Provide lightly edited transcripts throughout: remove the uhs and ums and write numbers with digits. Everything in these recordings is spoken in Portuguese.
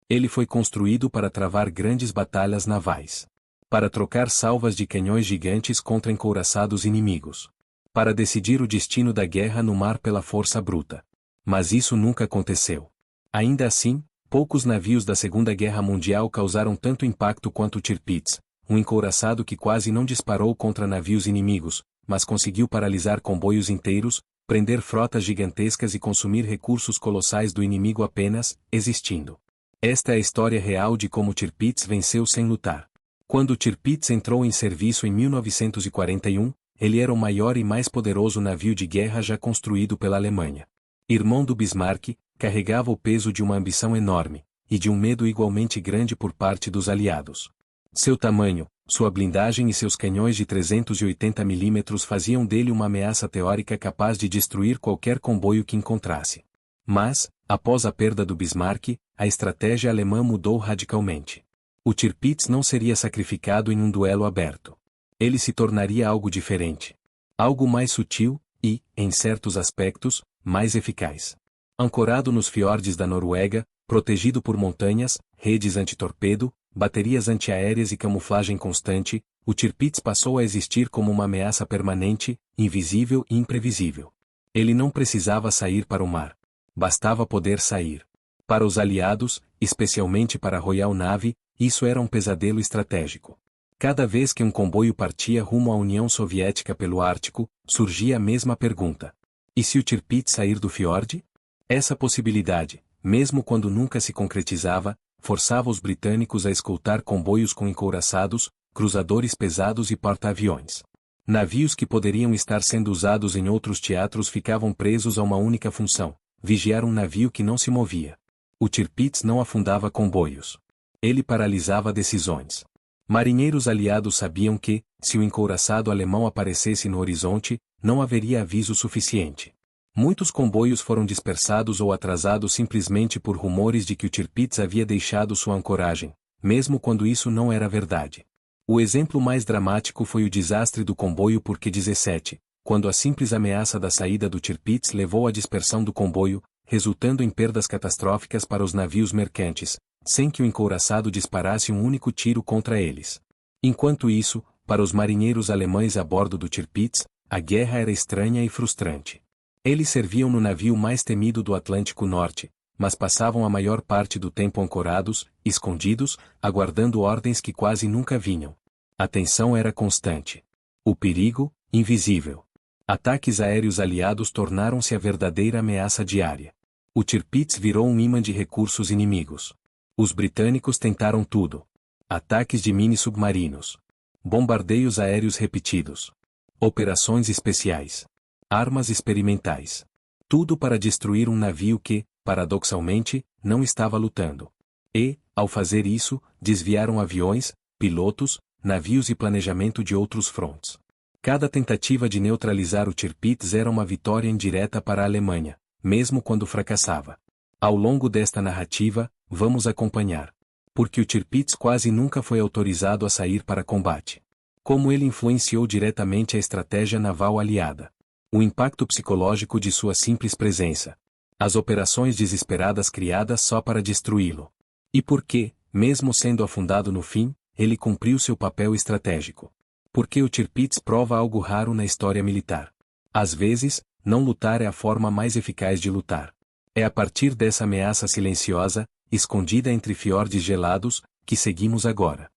Ele foi construído para travar grandes batalhas navais. Para trocar salvas de canhões gigantes contra encouraçados inimigos. Para decidir o destino da guerra no mar pela força bruta. Mas isso nunca aconteceu. Ainda assim, poucos navios da Segunda Guerra Mundial causaram tanto impacto quanto o Tirpitz, um encouraçado que quase não disparou contra navios inimigos, mas conseguiu paralisar comboios inteiros, prender frotas gigantescas e consumir recursos colossais do inimigo apenas, existindo. Esta é a história real de como Tirpitz venceu sem lutar. Quando o Tirpitz entrou em serviço em 1941, ele era o maior e mais poderoso navio de guerra já construído pela Alemanha. Irmão do Bismarck, carregava o peso de uma ambição enorme, e de um medo igualmente grande por parte dos aliados. Seu tamanho, sua blindagem e seus canhões de 380 mm faziam dele uma ameaça teórica capaz de destruir qualquer comboio que encontrasse. Mas, após a perda do Bismarck, a estratégia alemã mudou radicalmente. O Tirpitz não seria sacrificado em um duelo aberto. Ele se tornaria algo diferente. Algo mais sutil e, em certos aspectos, mais eficaz. Ancorado nos fiordes da Noruega, protegido por montanhas, redes antitorpedo, baterias antiaéreas e camuflagem constante, o Tirpitz passou a existir como uma ameaça permanente, invisível e imprevisível. Ele não precisava sair para o mar. Bastava poder sair. Para os aliados, especialmente para a Royal Navy, isso era um pesadelo estratégico. Cada vez que um comboio partia rumo à União Soviética pelo Ártico, surgia a mesma pergunta. E se o Tirpitz sair do fiord? Essa possibilidade, mesmo quando nunca se concretizava, forçava os britânicos a escoltar comboios com encouraçados, cruzadores pesados e porta-aviões. Navios que poderiam estar sendo usados em outros teatros ficavam presos a uma única função: vigiar um navio que não se movia. O Tirpitz não afundava comboios. Ele paralisava decisões. Marinheiros aliados sabiam que, se o encouraçado alemão aparecesse no horizonte, não haveria aviso suficiente. Muitos comboios foram dispersados ou atrasados simplesmente por rumores de que o Tirpitz havia deixado sua ancoragem, mesmo quando isso não era verdade. O exemplo mais dramático foi o desastre do comboio Porque 17, quando a simples ameaça da saída do Tirpitz levou à dispersão do comboio, resultando em perdas catastróficas para os navios mercantes, sem que o encouraçado disparasse um único tiro contra eles. Enquanto isso, para os marinheiros alemães a bordo do Tirpitz, a guerra era estranha e frustrante. Eles serviam no navio mais temido do Atlântico Norte, mas passavam a maior parte do tempo ancorados, escondidos, aguardando ordens que quase nunca vinham. A tensão era constante. O perigo, invisível. Ataques aéreos aliados tornaram-se a verdadeira ameaça diária. O Tirpitz virou um imã de recursos inimigos. Os britânicos tentaram tudo. Ataques de mini-submarinos. Bombardeios aéreos repetidos. Operações especiais. Armas experimentais. Tudo para destruir um navio que, paradoxalmente, não estava lutando. E, ao fazer isso, desviaram aviões, pilotos, navios e planejamento de outros frontes. Cada tentativa de neutralizar o Tirpitz era uma vitória indireta para a Alemanha, mesmo quando fracassava. Ao longo desta narrativa, vamos acompanhar. Porque o Tirpitz quase nunca foi autorizado a sair para combate. Como ele influenciou diretamente a estratégia naval aliada. O impacto psicológico de sua simples presença. As operações desesperadas criadas só para destruí-lo. E por que, mesmo sendo afundado no fim, ele cumpriu seu papel estratégico. Porque o Tirpitz prova algo raro na história militar. Às vezes, não lutar é a forma mais eficaz de lutar. É a partir dessa ameaça silenciosa, escondida entre fiordes gelados, que seguimos agora.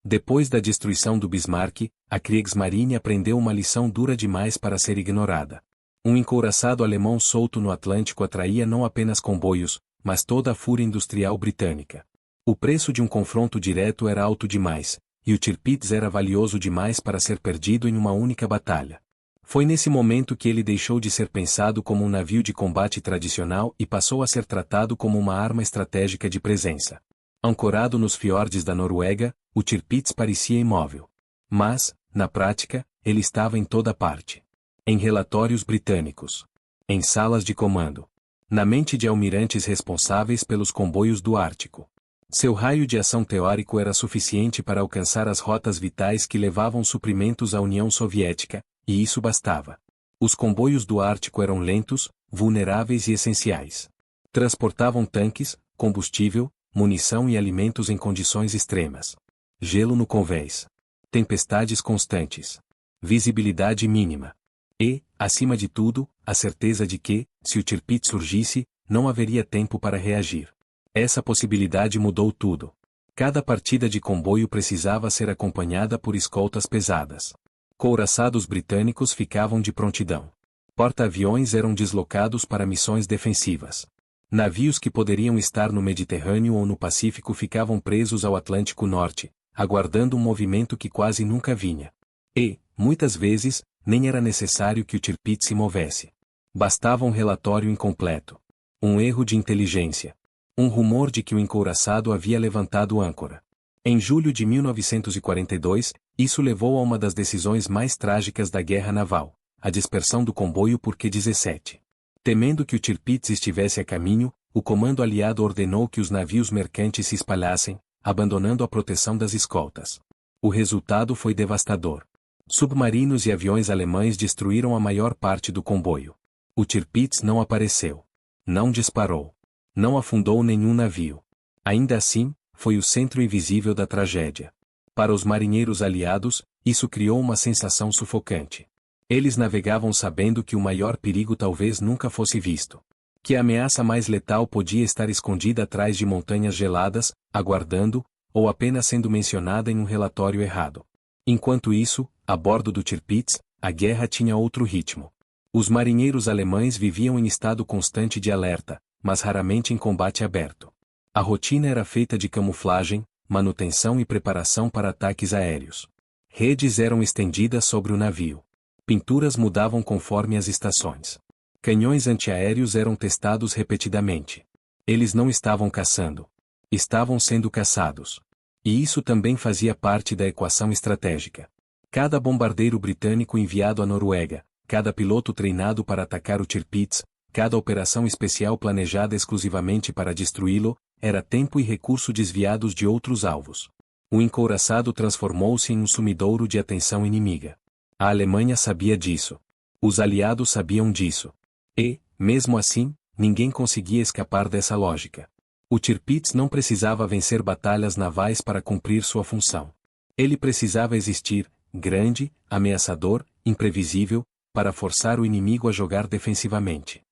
Depois da destruição do Bismarck, a Kriegsmarine aprendeu uma lição dura demais para ser ignorada. Um encouraçado alemão solto no Atlântico atraía não apenas comboios, mas toda a fúria industrial britânica. O preço de um confronto direto era alto demais, e o Tirpitz era valioso demais para ser perdido em uma única batalha. Foi nesse momento que ele deixou de ser pensado como um navio de combate tradicional e passou a ser tratado como uma arma estratégica de presença. Ancorado nos fiordes da Noruega, o Tirpitz parecia imóvel. Mas, na prática, ele estava em toda parte. Em relatórios britânicos. Em salas de comando. Na mente de almirantes responsáveis pelos comboios do Ártico. Seu raio de ação teórico era suficiente para alcançar as rotas vitais que levavam suprimentos à União Soviética, e isso bastava. Os comboios do Ártico eram lentos, vulneráveis e essenciais. Transportavam tanques, combustível, munição e alimentos em condições extremas. Gelo no convés. Tempestades constantes. Visibilidade mínima. E, acima de tudo, a certeza de que, se o Tirpitz surgisse, não haveria tempo para reagir. Essa possibilidade mudou tudo. Cada partida de comboio precisava ser acompanhada por escoltas pesadas. Couraçados britânicos ficavam de prontidão. Porta-aviões eram deslocados para missões defensivas. Navios que poderiam estar no Mediterrâneo ou no Pacífico ficavam presos ao Atlântico Norte, aguardando um movimento que quase nunca vinha. E, muitas vezes, nem era necessário que o Tirpitz se movesse. Bastava um relatório incompleto. Um erro de inteligência. Um rumor de que o encouraçado havia levantado âncora. Em julho de 1942, isso levou a uma das decisões mais trágicas da guerra naval, a dispersão do comboio por Q-17. Temendo que o Tirpitz estivesse a caminho, o comando aliado ordenou que os navios mercantes se espalhassem, abandonando a proteção das escoltas. O resultado foi devastador. Submarinos e aviões alemães destruíram a maior parte do comboio. O Tirpitz não apareceu. Não disparou. Não afundou nenhum navio. Ainda assim, foi o centro invisível da tragédia. Para os marinheiros aliados, isso criou uma sensação sufocante. Eles navegavam sabendo que o maior perigo talvez nunca fosse visto. Que a ameaça mais letal podia estar escondida atrás de montanhas geladas, aguardando, ou apenas sendo mencionada em um relatório errado. Enquanto isso, a bordo do Tirpitz, a guerra tinha outro ritmo. Os marinheiros alemães viviam em estado constante de alerta, mas raramente em combate aberto. A rotina era feita de camuflagem, manutenção e preparação para ataques aéreos. Redes eram estendidas sobre o navio. Pinturas mudavam conforme as estações. Canhões antiaéreos eram testados repetidamente. Eles não estavam caçando. Estavam sendo caçados. E isso também fazia parte da equação estratégica. Cada bombardeiro britânico enviado à Noruega, cada piloto treinado para atacar o Tirpitz, cada operação especial planejada exclusivamente para destruí-lo, era tempo e recurso desviados de outros alvos. O encouraçado transformou-se em um sumidouro de atenção inimiga. A Alemanha sabia disso. Os aliados sabiam disso. E, mesmo assim, ninguém conseguia escapar dessa lógica. O Tirpitz não precisava vencer batalhas navais para cumprir sua função. Ele precisava existir, grande, ameaçador, imprevisível, para forçar o inimigo a jogar defensivamente.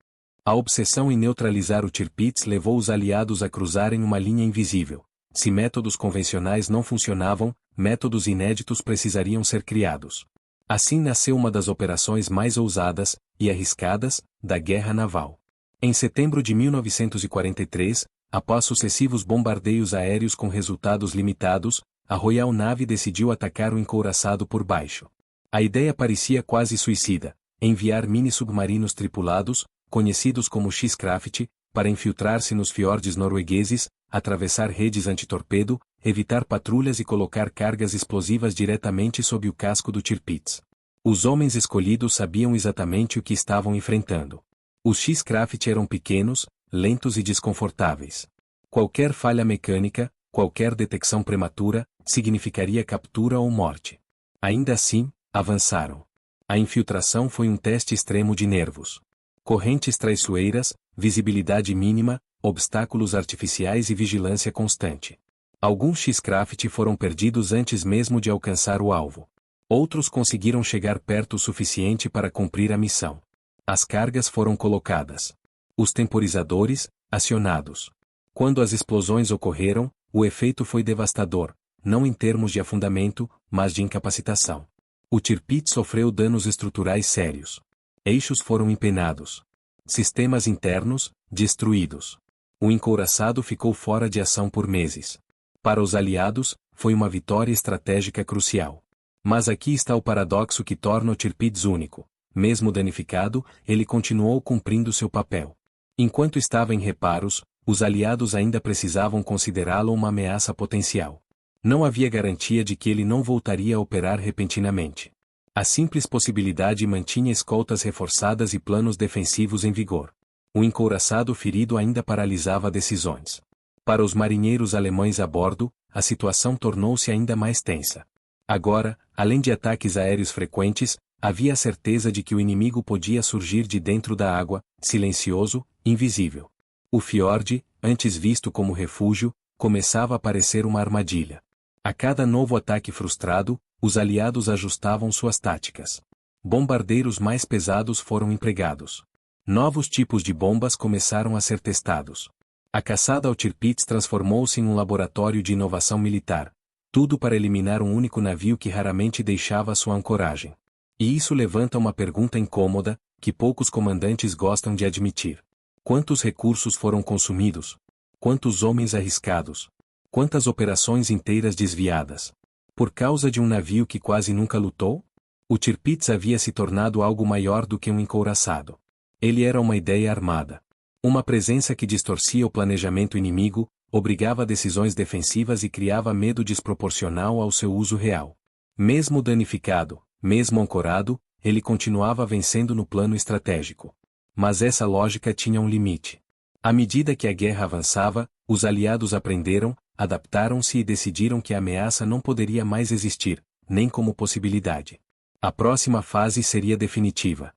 A obsessão em neutralizar o Tirpitz levou os aliados a cruzarem uma linha invisível. Se métodos convencionais não funcionavam, métodos inéditos precisariam ser criados. Assim nasceu uma das operações mais ousadas, e arriscadas, da guerra naval. Em setembro de 1943, após sucessivos bombardeios aéreos com resultados limitados, a Royal Navy decidiu atacar o encouraçado por baixo. A ideia parecia quase suicida: enviar mini-submarinos tripulados, conhecidos como X-Craft, para infiltrar-se nos fiordes noruegueses, atravessar redes antitorpedo, evitar patrulhas e colocar cargas explosivas diretamente sob o casco do Tirpitz. Os homens escolhidos sabiam exatamente o que estavam enfrentando. Os X-Craft eram pequenos, lentos e desconfortáveis. Qualquer falha mecânica, qualquer detecção prematura, significaria captura ou morte. Ainda assim, avançaram. A infiltração foi um teste extremo de nervos. Correntes traiçoeiras, visibilidade mínima, obstáculos artificiais e vigilância constante. Alguns X-Craft foram perdidos antes mesmo de alcançar o alvo. Outros conseguiram chegar perto o suficiente para cumprir a missão. As cargas foram colocadas. Os temporizadores, acionados. Quando as explosões ocorreram, o efeito foi devastador, não em termos de afundamento, mas de incapacitação. O Tirpitz sofreu danos estruturais sérios. Eixos foram empenados. Sistemas internos, destruídos. O encouraçado ficou fora de ação por meses. Para os aliados, foi uma vitória estratégica crucial. Mas aqui está o paradoxo que torna o Tirpitz único. Mesmo danificado, ele continuou cumprindo seu papel. Enquanto estava em reparos, os aliados ainda precisavam considerá-lo uma ameaça potencial. Não havia garantia de que ele não voltaria a operar repentinamente. A simples possibilidade mantinha escoltas reforçadas e planos defensivos em vigor. O encouraçado ferido ainda paralisava decisões. Para os marinheiros alemães a bordo, a situação tornou-se ainda mais tensa. Agora, além de ataques aéreos frequentes, havia a certeza de que o inimigo podia surgir de dentro da água, silencioso, invisível. O fiord, antes visto como refúgio, começava a parecer uma armadilha. A cada novo ataque frustrado, os aliados ajustavam suas táticas. Bombardeiros mais pesados foram empregados. Novos tipos de bombas começaram a ser testados. A caçada ao Tirpitz transformou-se em um laboratório de inovação militar, tudo para eliminar um único navio que raramente deixava sua ancoragem. E isso levanta uma pergunta incômoda, que poucos comandantes gostam de admitir. Quantos recursos foram consumidos? Quantos homens arriscados? Quantas operações inteiras desviadas? Por causa de um navio que quase nunca lutou? O Tirpitz havia se tornado algo maior do que um encouraçado. Ele era uma ideia armada. Uma presença que distorcia o planejamento inimigo, obrigava a decisões defensivas e criava medo desproporcional ao seu uso real. Mesmo danificado, mesmo ancorado, ele continuava vencendo no plano estratégico. Mas essa lógica tinha um limite. À medida que a guerra avançava, os aliados aprenderam, adaptaram-se e decidiram que a ameaça não poderia mais existir, nem como possibilidade. A próxima fase seria definitiva.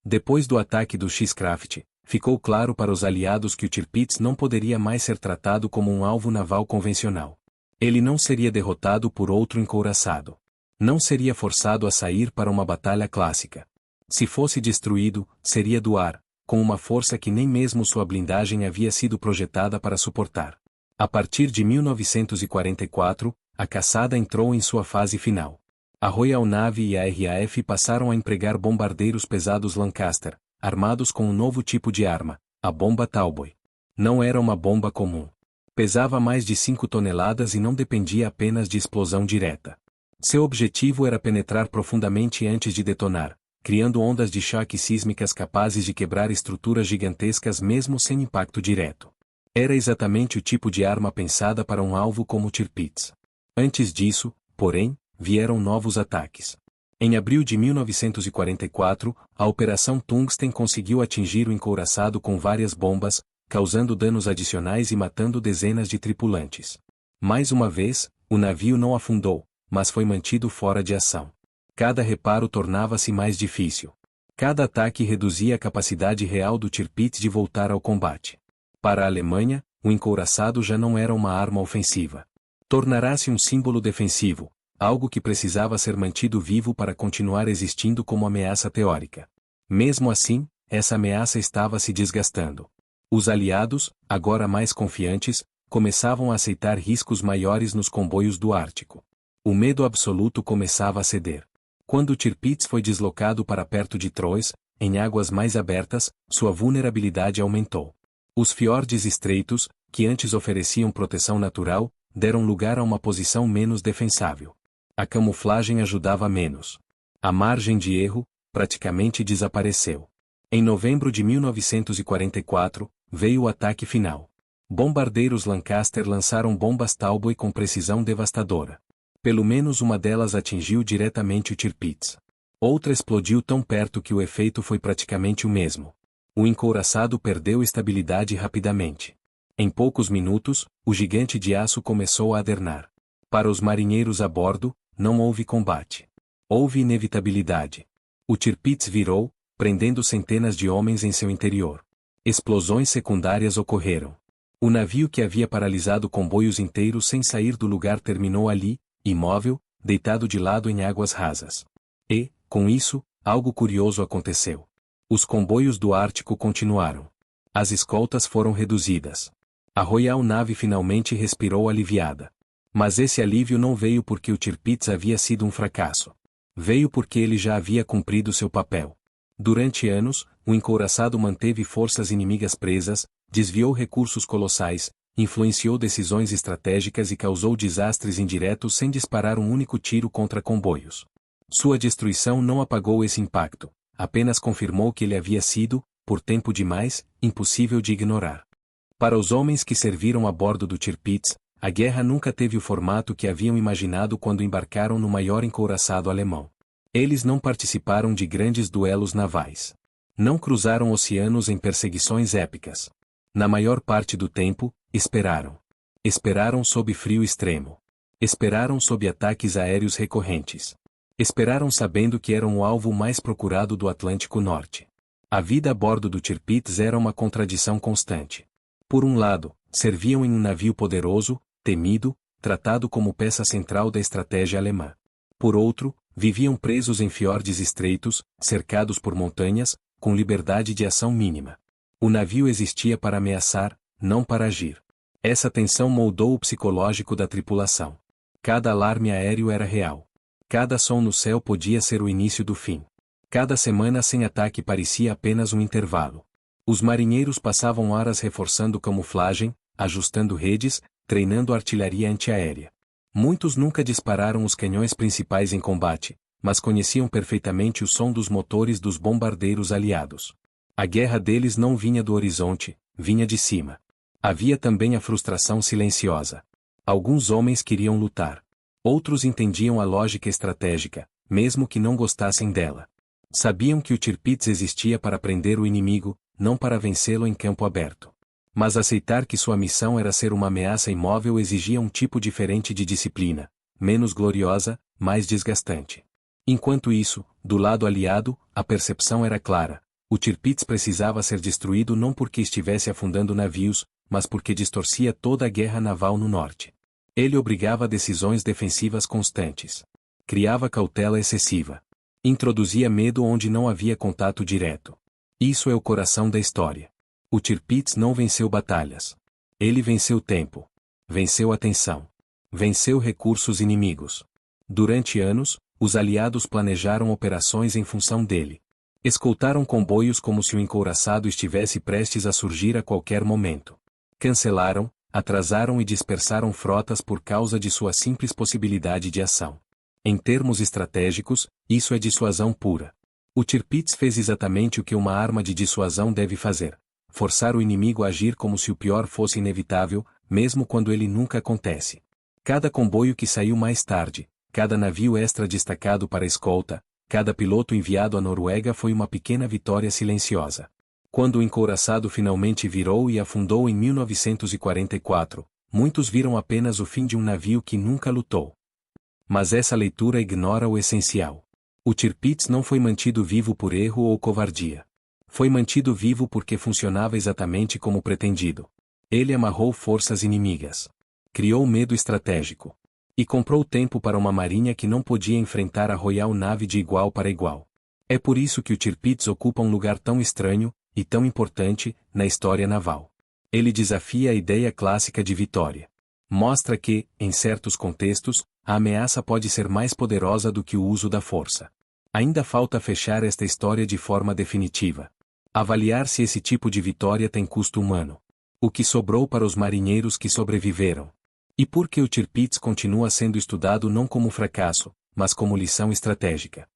Depois do ataque do X-Craft, ficou claro para os aliados que o Tirpitz não poderia mais ser tratado como um alvo naval convencional. Ele não seria derrotado por outro encouraçado. Não seria forçado a sair para uma batalha clássica. Se fosse destruído, seria do ar, com uma força que nem mesmo sua blindagem havia sido projetada para suportar. A partir de 1944, a caçada entrou em sua fase final. A Royal Navy e a RAF passaram a empregar bombardeiros pesados Lancaster, armados com um novo tipo de arma, a bomba Talboy. Não era uma bomba comum. Pesava mais de 5 toneladas e não dependia apenas de explosão direta. Seu objetivo era penetrar profundamente antes de detonar, criando ondas de choque sísmicas capazes de quebrar estruturas gigantescas mesmo sem impacto direto. Era exatamente o tipo de arma pensada para um alvo como o Tirpitz. Antes disso, porém, vieram novos ataques. Em abril de 1944, a Operação Tungsten conseguiu atingir o encouraçado com várias bombas, causando danos adicionais e matando dezenas de tripulantes. Mais uma vez, o navio não afundou, mas foi mantido fora de ação. Cada reparo tornava-se mais difícil. Cada ataque reduzia a capacidade real do Tirpitz de voltar ao combate. Para a Alemanha, o encouraçado já não era uma arma ofensiva. Tornará-se um símbolo defensivo, algo que precisava ser mantido vivo para continuar existindo como ameaça teórica. Mesmo assim, essa ameaça estava se desgastando. Os aliados, agora mais confiantes, começavam a aceitar riscos maiores nos comboios do Ártico. O medo absoluto começava a ceder. Quando o Tirpitz foi deslocado para perto de Troyes, em águas mais abertas, sua vulnerabilidade aumentou. Os fiordes estreitos, que antes ofereciam proteção natural, deram lugar a uma posição menos defensável. A camuflagem ajudava menos. A margem de erro, praticamente desapareceu. Em novembro de 1944, veio o ataque final. Bombardeiros Lancaster lançaram bombas Talboy com precisão devastadora. Pelo menos uma delas atingiu diretamente o Tirpitz. Outra explodiu tão perto que o efeito foi praticamente o mesmo. O encouraçado perdeu estabilidade rapidamente. Em poucos minutos, o gigante de aço começou a adernar. Para os marinheiros a bordo, não houve combate. Houve inevitabilidade. O Tirpitz virou, prendendo centenas de homens em seu interior. Explosões secundárias ocorreram. O navio que havia paralisado comboios inteiros sem sair do lugar terminou ali, imóvel, deitado de lado em águas rasas. E, com isso, algo curioso aconteceu. Os comboios do Ártico continuaram. As escoltas foram reduzidas. A Royal Navy finalmente respirou aliviada. Mas esse alívio não veio porque o Tirpitz havia sido um fracasso. Veio porque ele já havia cumprido seu papel. Durante anos, o encouraçado manteve forças inimigas presas, desviou recursos colossais, influenciou decisões estratégicas e causou desastres indiretos sem disparar um único tiro contra comboios. Sua destruição não apagou esse impacto, apenas confirmou que ele havia sido, por tempo demais, impossível de ignorar. Para os homens que serviram a bordo do Tirpitz, a guerra nunca teve o formato que haviam imaginado quando embarcaram no maior encouraçado alemão. Eles não participaram de grandes duelos navais. Não cruzaram oceanos em perseguições épicas. Na maior parte do tempo, esperaram. Esperaram sob frio extremo. Esperaram sob ataques aéreos recorrentes. Esperaram sabendo que eram o alvo mais procurado do Atlântico Norte. A vida a bordo do Tirpitz era uma contradição constante. Por um lado, serviam em um navio poderoso, temido, tratado como peça central da estratégia alemã. Por outro, viviam presos em fiordes estreitos, cercados por montanhas, com liberdade de ação mínima. O navio existia para ameaçar, não para agir. Essa tensão moldou o psicológico da tripulação. Cada alarme aéreo era real. Cada som no céu podia ser o início do fim. Cada semana sem ataque parecia apenas um intervalo. Os marinheiros passavam horas reforçando camuflagem, ajustando redes, treinando artilharia antiaérea. Muitos nunca dispararam os canhões principais em combate, mas conheciam perfeitamente o som dos motores dos bombardeiros aliados. A guerra deles não vinha do horizonte, vinha de cima. Havia também a frustração silenciosa. Alguns homens queriam lutar. Outros entendiam a lógica estratégica, mesmo que não gostassem dela. Sabiam que o Tirpitz existia para prender o inimigo, não para vencê-lo em campo aberto. Mas aceitar que sua missão era ser uma ameaça imóvel exigia um tipo diferente de disciplina, menos gloriosa, mais desgastante. Enquanto isso, do lado aliado, a percepção era clara. O Tirpitz precisava ser destruído não porque estivesse afundando navios, mas porque distorcia toda a guerra naval no norte. Ele obrigava a decisões defensivas constantes. Criava cautela excessiva. Introduzia medo onde não havia contato direto. Isso é o coração da história. O Tirpitz não venceu batalhas. Ele venceu tempo. Venceu a tensão. Venceu recursos inimigos. Durante anos, os aliados planejaram operações em função dele. Escoltaram comboios como se o encouraçado estivesse prestes a surgir a qualquer momento. Cancelaram, atrasaram e dispersaram frotas por causa de sua simples possibilidade de ação. Em termos estratégicos, isso é dissuasão pura. O Tirpitz fez exatamente o que uma arma de dissuasão deve fazer: forçar o inimigo a agir como se o pior fosse inevitável, mesmo quando ele nunca acontece. Cada comboio que saiu mais tarde, cada navio extra destacado para escolta, cada piloto enviado à Noruega foi uma pequena vitória silenciosa. Quando o encouraçado finalmente virou e afundou em 1944, muitos viram apenas o fim de um navio que nunca lutou. Mas essa leitura ignora o essencial. O Tirpitz não foi mantido vivo por erro ou covardia. Foi mantido vivo porque funcionava exatamente como pretendido. Ele amarrou forças inimigas. Criou medo estratégico. E comprou tempo para uma marinha que não podia enfrentar a Royal Navy de igual para igual. É por isso que o Tirpitz ocupa um lugar tão estranho, e tão importante, na história naval. Ele desafia a ideia clássica de vitória. Mostra que, em certos contextos, a ameaça pode ser mais poderosa do que o uso da força. Ainda falta fechar esta história de forma definitiva. Avaliar se esse tipo de vitória tem custo humano. O que sobrou para os marinheiros que sobreviveram. E por que o Tirpitz continua sendo estudado não como fracasso, mas como lição estratégica.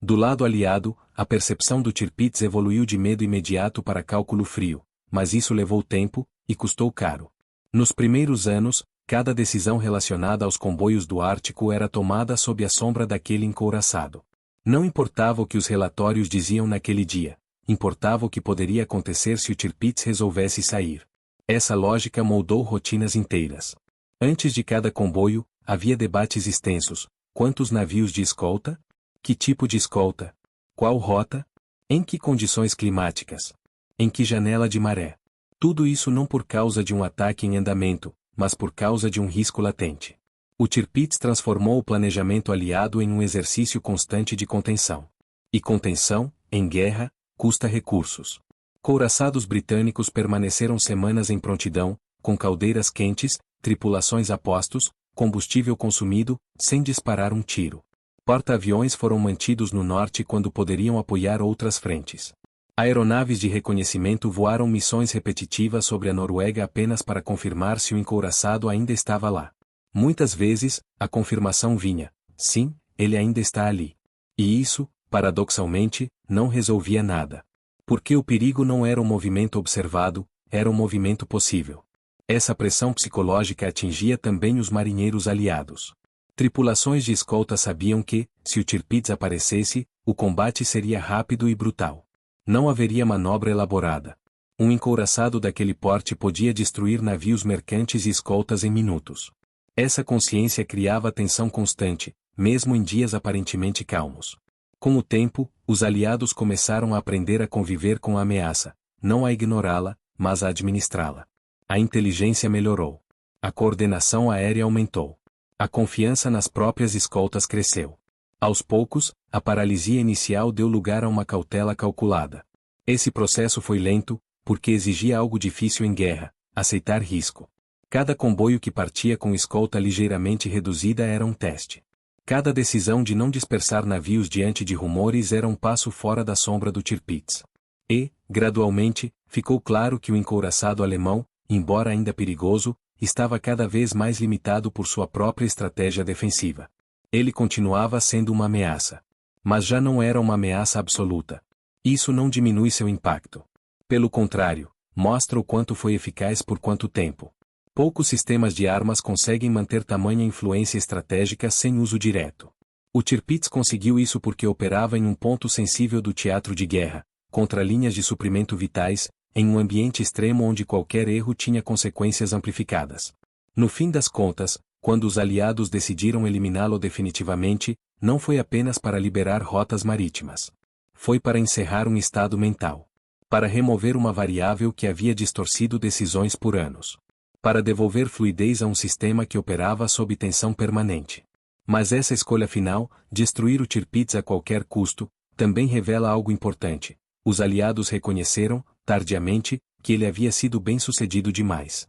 Do lado aliado, a percepção do Tirpitz evoluiu de medo imediato para cálculo frio, mas isso levou tempo, e custou caro. Nos primeiros anos, cada decisão relacionada aos comboios do Ártico era tomada sob a sombra daquele encouraçado. Não importava o que os relatórios diziam naquele dia, importava o que poderia acontecer se o Tirpitz resolvesse sair. Essa lógica moldou rotinas inteiras. Antes de cada comboio, havia debates extensos: quantos navios de escolta? Que tipo de escolta? Qual rota? Em que condições climáticas? Em que janela de maré? Tudo isso não por causa de um ataque em andamento, mas por causa de um risco latente. O Tirpitz transformou o planejamento aliado em um exercício constante de contenção. E contenção, em guerra, custa recursos. Couraçados britânicos permaneceram semanas em prontidão, com caldeiras quentes, tripulações a postos, combustível consumido, sem disparar um tiro. Porta-aviões foram mantidos no norte quando poderiam apoiar outras frentes. Aeronaves de reconhecimento voaram missões repetitivas sobre a Noruega apenas para confirmar se o encouraçado ainda estava lá. Muitas vezes, a confirmação vinha: sim, ele ainda está ali. E isso, paradoxalmente, não resolvia nada. Porque o perigo não era um movimento observado, era um movimento possível. Essa pressão psicológica atingia também os marinheiros aliados. Tripulações de escolta sabiam que, se o Tirpitz aparecesse, o combate seria rápido e brutal. Não haveria manobra elaborada. Um encouraçado daquele porte podia destruir navios mercantes e escoltas em minutos. Essa consciência criava tensão constante, mesmo em dias aparentemente calmos. Com o tempo, os aliados começaram a aprender a conviver com a ameaça, não a ignorá-la, mas a administrá-la. A inteligência melhorou. A coordenação aérea aumentou. A confiança nas próprias escoltas cresceu. Aos poucos, a paralisia inicial deu lugar a uma cautela calculada. Esse processo foi lento, porque exigia algo difícil em guerra: aceitar risco. Cada comboio que partia com escolta ligeiramente reduzida era um teste. Cada decisão de não dispersar navios diante de rumores era um passo fora da sombra do Tirpitz. E, gradualmente, ficou claro que o encouraçado alemão, embora ainda perigoso, estava cada vez mais limitado por sua própria estratégia defensiva. Ele continuava sendo uma ameaça. Mas já não era uma ameaça absoluta. Isso não diminui seu impacto. Pelo contrário, mostra o quanto foi eficaz por quanto tempo. Poucos sistemas de armas conseguem manter tamanha influência estratégica sem uso direto. O Tirpitz conseguiu isso porque operava em um ponto sensível do teatro de guerra, contra linhas de suprimento vitais, em um ambiente extremo onde qualquer erro tinha consequências amplificadas. No fim das contas, quando os aliados decidiram eliminá-lo definitivamente, não foi apenas para liberar rotas marítimas. Foi para encerrar um estado mental. Para remover uma variável que havia distorcido decisões por anos. Para devolver fluidez a um sistema que operava sob tensão permanente. Mas essa escolha final, destruir o Tirpitz a qualquer custo, também revela algo importante. Os aliados reconheceram, tardiamente, que ele havia sido bem-sucedido demais.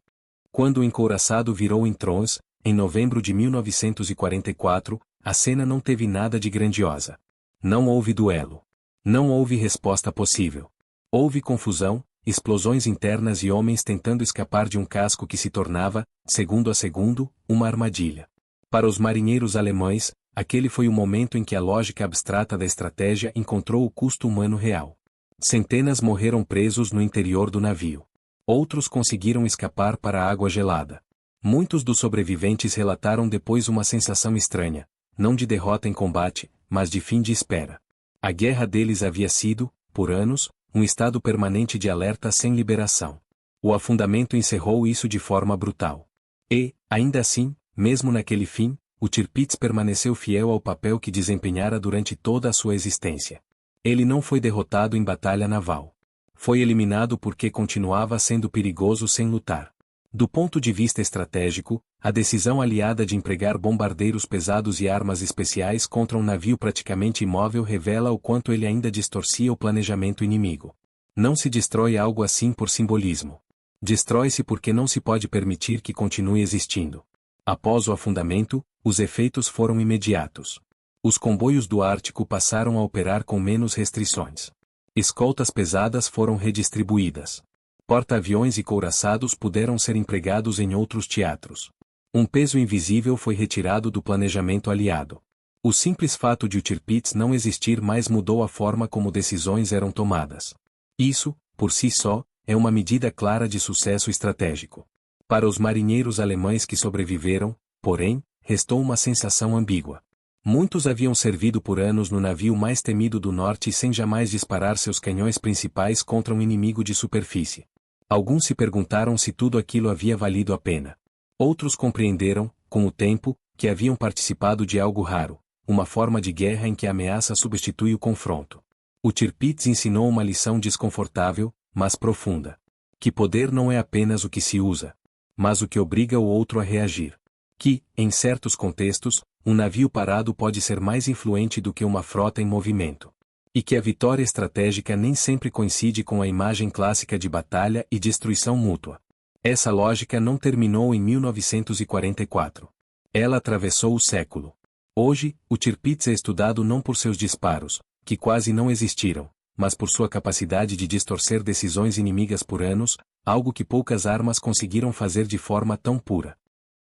Quando o encouraçado virou em Trons, em novembro de 1944, a cena não teve nada de grandiosa. Não houve duelo. Não houve resposta possível. Houve confusão, explosões internas e homens tentando escapar de um casco que se tornava, segundo a segundo, uma armadilha. Para os marinheiros alemães, aquele foi o momento em que a lógica abstrata da estratégia encontrou o custo humano real. Centenas morreram presos no interior do navio. Outros conseguiram escapar para a água gelada. Muitos dos sobreviventes relataram depois uma sensação estranha, não de derrota em combate, mas de fim de espera. A guerra deles havia sido, por anos, um estado permanente de alerta sem liberação. O afundamento encerrou isso de forma brutal. E, ainda assim, mesmo naquele fim, o Tirpitz permaneceu fiel ao papel que desempenhara durante toda a sua existência. Ele não foi derrotado em batalha naval. Foi eliminado porque continuava sendo perigoso sem lutar. Do ponto de vista estratégico, a decisão aliada de empregar bombardeiros pesados e armas especiais contra um navio praticamente imóvel revela o quanto ele ainda distorcia o planejamento inimigo. Não se destrói algo assim por simbolismo. Destrói-se porque não se pode permitir que continue existindo. Após o afundamento, os efeitos foram imediatos. Os comboios do Ártico passaram a operar com menos restrições. Escoltas pesadas foram redistribuídas. Porta-aviões e couraçados puderam ser empregados em outros teatros. Um peso invisível foi retirado do planejamento aliado. O simples fato de o Tirpitz não existir mais mudou a forma como decisões eram tomadas. Isso, por si só, é uma medida clara de sucesso estratégico. Para os marinheiros alemães que sobreviveram, porém, restou uma sensação ambígua. Muitos haviam servido por anos no navio mais temido do norte sem jamais disparar seus canhões principais contra um inimigo de superfície. Alguns se perguntaram se tudo aquilo havia valido a pena. Outros compreenderam, com o tempo, que haviam participado de algo raro, uma forma de guerra em que a ameaça substitui o confronto. O Tirpitz ensinou uma lição desconfortável, mas profunda. Que poder não é apenas o que se usa, mas o que obriga o outro a reagir. Que, em certos contextos, um navio parado pode ser mais influente do que uma frota em movimento. E que a vitória estratégica nem sempre coincide com a imagem clássica de batalha e destruição mútua. Essa lógica não terminou em 1944. Ela atravessou o século. Hoje, o Tirpitz é estudado não por seus disparos, que quase não existiram, mas por sua capacidade de distorcer decisões inimigas por anos, algo que poucas armas conseguiram fazer de forma tão pura.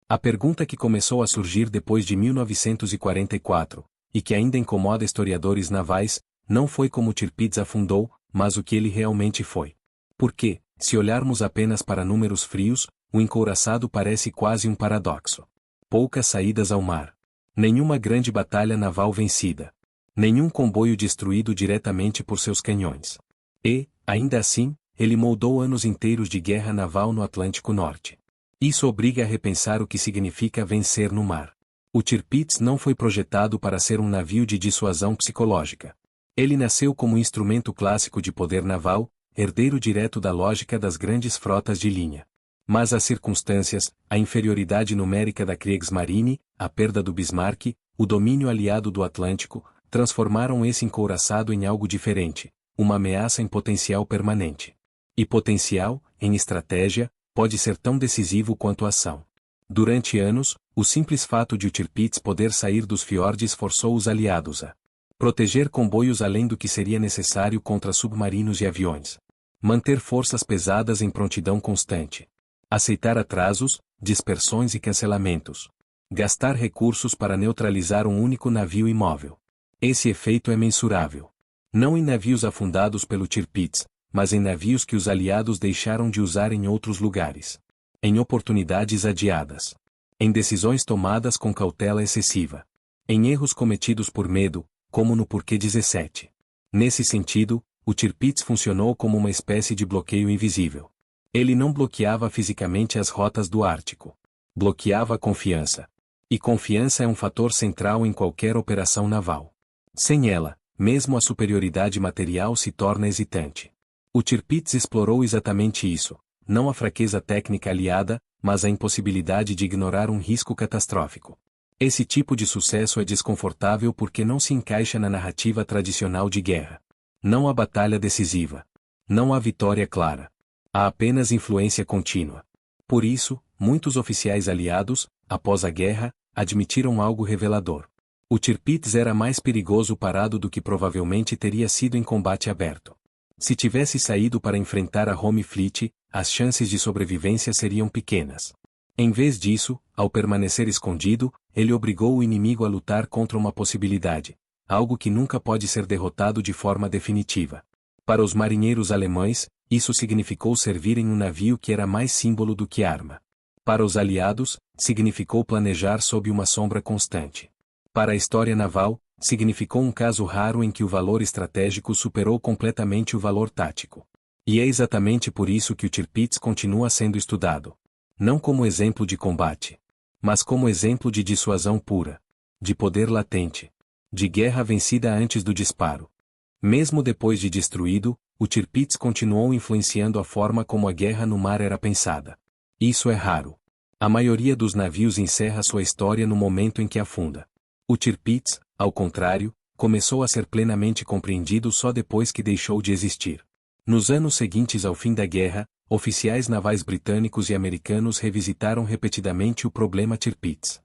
A pergunta que começou a surgir depois de 1944, e que ainda incomoda historiadores navais, não foi como o Tirpitz afundou, mas o que ele realmente foi. Porque, se olharmos apenas para números frios, o encouraçado parece quase um paradoxo. Poucas saídas ao mar. Nenhuma grande batalha naval vencida. Nenhum comboio destruído diretamente por seus canhões. E, ainda assim, ele moldou anos inteiros de guerra naval no Atlântico Norte. Isso obriga a repensar o que significa vencer no mar. O Tirpitz não foi projetado para ser um navio de dissuasão psicológica. Ele nasceu como instrumento clássico de poder naval, herdeiro direto da lógica das grandes frotas de linha. Mas as circunstâncias, a inferioridade numérica da Kriegsmarine, a perda do Bismarck, o domínio aliado do Atlântico, transformaram esse encouraçado em algo diferente, uma ameaça em potencial permanente. E potencial, em estratégia, pode ser tão decisivo quanto a ação. Durante anos, o simples fato de o Tirpitz poder sair dos fiordes forçou os aliados a proteger comboios além do que seria necessário contra submarinos e aviões. Manter forças pesadas em prontidão constante. Aceitar atrasos, dispersões e cancelamentos. Gastar recursos para neutralizar um único navio imóvel. Esse efeito é mensurável. Não em navios afundados pelo Tirpitz, mas em navios que os aliados deixaram de usar em outros lugares. Em oportunidades adiadas. Em decisões tomadas com cautela excessiva. Em erros cometidos por medo, como no Porquê 17. Nesse sentido, o Tirpitz funcionou como uma espécie de bloqueio invisível. Ele não bloqueava fisicamente as rotas do Ártico. Bloqueava a confiança. E confiança é um fator central em qualquer operação naval. Sem ela, mesmo a superioridade material se torna hesitante. O Tirpitz explorou exatamente isso, não a fraqueza técnica aliada, mas a impossibilidade de ignorar um risco catastrófico. Esse tipo de sucesso é desconfortável porque não se encaixa na narrativa tradicional de guerra. Não há batalha decisiva. Não há vitória clara. Há apenas influência contínua. Por isso, muitos oficiais aliados, após a guerra, admitiram algo revelador. O Tirpitz era mais perigoso parado do que provavelmente teria sido em combate aberto. Se tivesse saído para enfrentar a Home Fleet, as chances de sobrevivência seriam pequenas. Em vez disso, ao permanecer escondido, ele obrigou o inimigo a lutar contra uma possibilidade, algo que nunca pode ser derrotado de forma definitiva. Para os marinheiros alemães, isso significou servir em um navio que era mais símbolo do que arma. Para os aliados, significou planejar sob uma sombra constante. Para a história naval, significou um caso raro em que o valor estratégico superou completamente o valor tático. E é exatamente por isso que o Tirpitz continua sendo estudado. Não como exemplo de combate, mas como exemplo de dissuasão pura, de poder latente, de guerra vencida antes do disparo. Mesmo depois de destruído, o Tirpitz continuou influenciando a forma como a guerra no mar era pensada. Isso é raro. A maioria dos navios encerra sua história no momento em que afunda. O Tirpitz, ao contrário, começou a ser plenamente compreendido só depois que deixou de existir. Nos anos seguintes ao fim da guerra, oficiais navais britânicos e americanos revisitaram repetidamente o problema Tirpitz.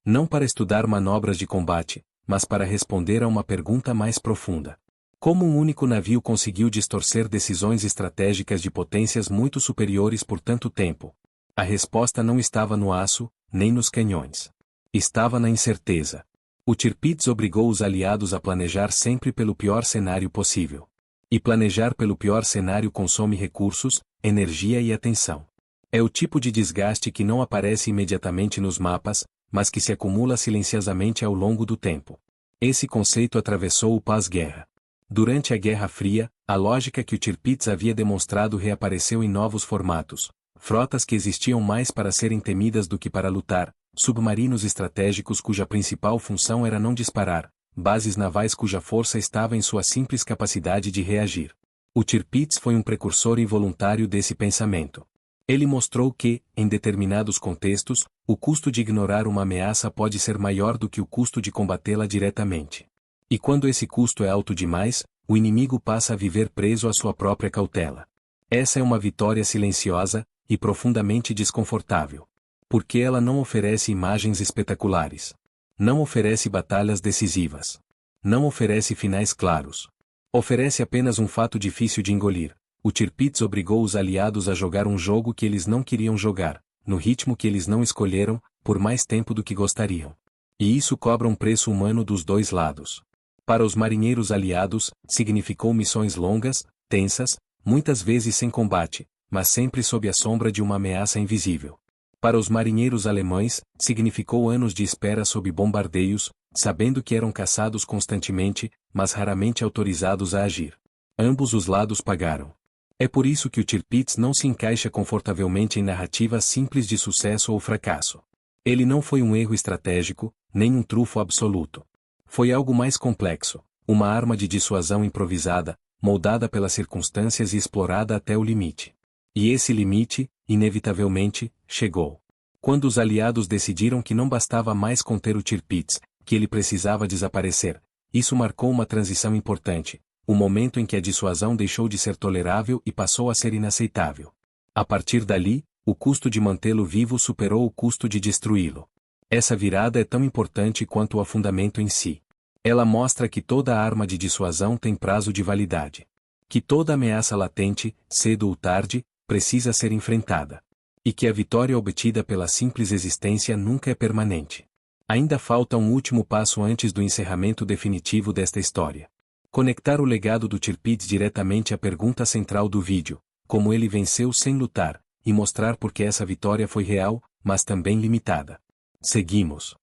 Não para estudar manobras de combate, mas para responder a uma pergunta mais profunda. Como um único navio conseguiu distorcer decisões estratégicas de potências muito superiores por tanto tempo? A resposta não estava no aço, nem nos canhões. Estava na incerteza. O Tirpitz obrigou os aliados a planejar sempre pelo pior cenário possível. E planejar pelo pior cenário consome recursos, energia e atenção. É o tipo de desgaste que não aparece imediatamente nos mapas, mas que se acumula silenciosamente ao longo do tempo. Esse conceito atravessou o pós-guerra. Durante a Guerra Fria, a lógica que o Tirpitz havia demonstrado reapareceu em novos formatos. Frotas que existiam mais para serem temidas do que para lutar, submarinos estratégicos cuja principal função era não disparar, bases navais cuja força estava em sua simples capacidade de reagir. O Tirpitz foi um precursor involuntário desse pensamento. Ele mostrou que, em determinados contextos, o custo de ignorar uma ameaça pode ser maior do que o custo de combatê-la diretamente. E quando esse custo é alto demais, o inimigo passa a viver preso à sua própria cautela. Essa é uma vitória silenciosa e profundamente desconfortável. Porque ela não oferece imagens espetaculares. Não oferece batalhas decisivas. Não oferece finais claros. Oferece apenas um fato difícil de engolir. O Tirpitz obrigou os aliados a jogar um jogo que eles não queriam jogar, no ritmo que eles não escolheram, por mais tempo do que gostariam. E isso cobra um preço humano dos dois lados. Para os marinheiros aliados, significou missões longas, tensas, muitas vezes sem combate, mas sempre sob a sombra de uma ameaça invisível. Para os marinheiros alemães, significou anos de espera sob bombardeios, sabendo que eram caçados constantemente, mas raramente autorizados a agir. Ambos os lados pagaram. É por isso que o Tirpitz não se encaixa confortavelmente em narrativas simples de sucesso ou fracasso. Ele não foi um erro estratégico, nem um trunfo absoluto. Foi algo mais complexo, uma arma de dissuasão improvisada, moldada pelas circunstâncias e explorada até o limite. E esse limite, inevitavelmente, chegou. Quando os aliados decidiram que não bastava mais conter o Tirpitz, que ele precisava desaparecer, isso marcou uma transição importante, o momento em que a dissuasão deixou de ser tolerável e passou a ser inaceitável. A partir dali, o custo de mantê-lo vivo superou o custo de destruí-lo. Essa virada é tão importante quanto o afundamento em si. Ela mostra que toda arma de dissuasão tem prazo de validade. Que toda ameaça latente, cedo ou tarde, precisa ser enfrentada. E que a vitória obtida pela simples existência nunca é permanente. Ainda falta um último passo antes do encerramento definitivo desta história. Conectar o legado do Tirpitz diretamente à pergunta central do vídeo, como ele venceu sem lutar, e mostrar por que essa vitória foi real, mas também limitada. Seguimos.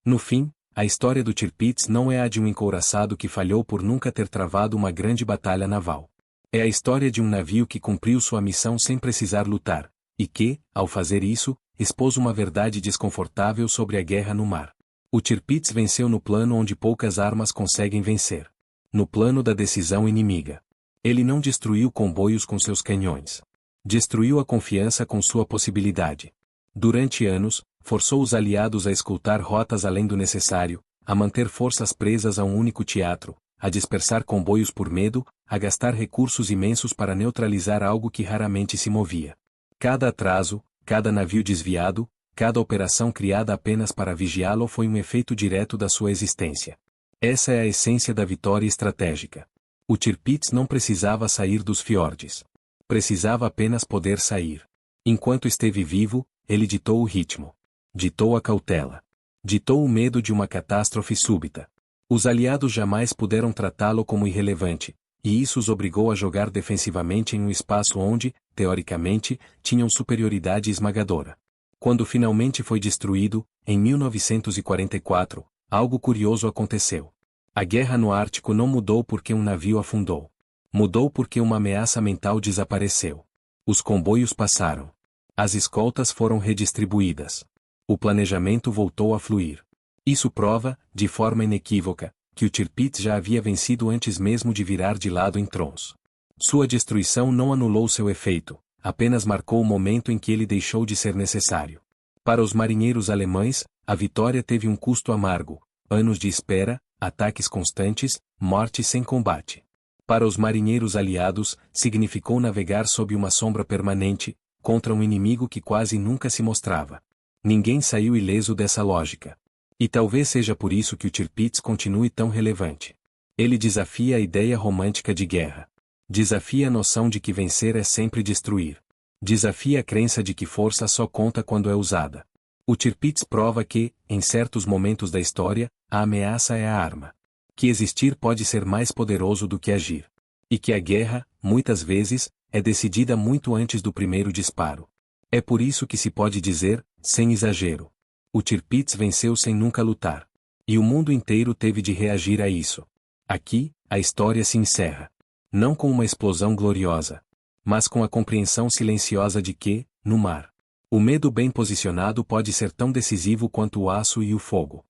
No fim, a história do Tirpitz não é a de um encouraçado que falhou por nunca ter travado uma grande batalha naval. É a história de um navio que cumpriu sua missão sem precisar lutar, e que, ao fazer isso, expôs uma verdade desconfortável sobre a guerra no mar. O Tirpitz venceu no plano onde poucas armas conseguem vencer. No plano da decisão inimiga. Ele não destruiu comboios com seus canhões. Destruiu a confiança com sua possibilidade. Durante anos, forçou os aliados a escutar rotas além do necessário, a manter forças presas a um único teatro, a dispersar comboios por medo, a gastar recursos imensos para neutralizar algo que raramente se movia. Cada atraso, cada navio desviado, cada operação criada apenas para vigiá-lo foi um efeito direto da sua existência. Essa é a essência da vitória estratégica. O Tirpitz não precisava sair dos fiordes. Precisava apenas poder sair. Enquanto esteve vivo, ele ditou o ritmo. Ditou a cautela. Ditou o medo de uma catástrofe súbita. Os aliados jamais puderam tratá-lo como irrelevante, e isso os obrigou a jogar defensivamente em um espaço onde, teoricamente, tinham superioridade esmagadora. Quando finalmente foi destruído, em 1944, algo curioso aconteceu. A guerra no Ártico não mudou porque um navio afundou. Mudou porque uma ameaça mental desapareceu. Os comboios passaram. As escoltas foram redistribuídas. O planejamento voltou a fluir. Isso prova, de forma inequívoca, que o Tirpitz já havia vencido antes mesmo de virar de lado em Trons. Sua destruição não anulou seu efeito, apenas marcou o momento em que ele deixou de ser necessário. Para os marinheiros alemães, a vitória teve um custo amargo, anos de espera, ataques constantes, morte sem combate. Para os marinheiros aliados, significou navegar sob uma sombra permanente, contra um inimigo que quase nunca se mostrava. Ninguém saiu ileso dessa lógica. E talvez seja por isso que o Tirpitz continue tão relevante. Ele desafia a ideia romântica de guerra. Desafia a noção de que vencer é sempre destruir. Desafia a crença de que força só conta quando é usada. O Tirpitz prova que, em certos momentos da história, a ameaça é a arma. Que existir pode ser mais poderoso do que agir. E que a guerra, muitas vezes, é decidida muito antes do primeiro disparo. É por isso que se pode dizer, sem exagero, o Tirpitz venceu sem nunca lutar. E o mundo inteiro teve de reagir a isso. Aqui, a história se encerra. Não com uma explosão gloriosa, mas com a compreensão silenciosa de que, no mar, o medo bem posicionado pode ser tão decisivo quanto o aço e o fogo.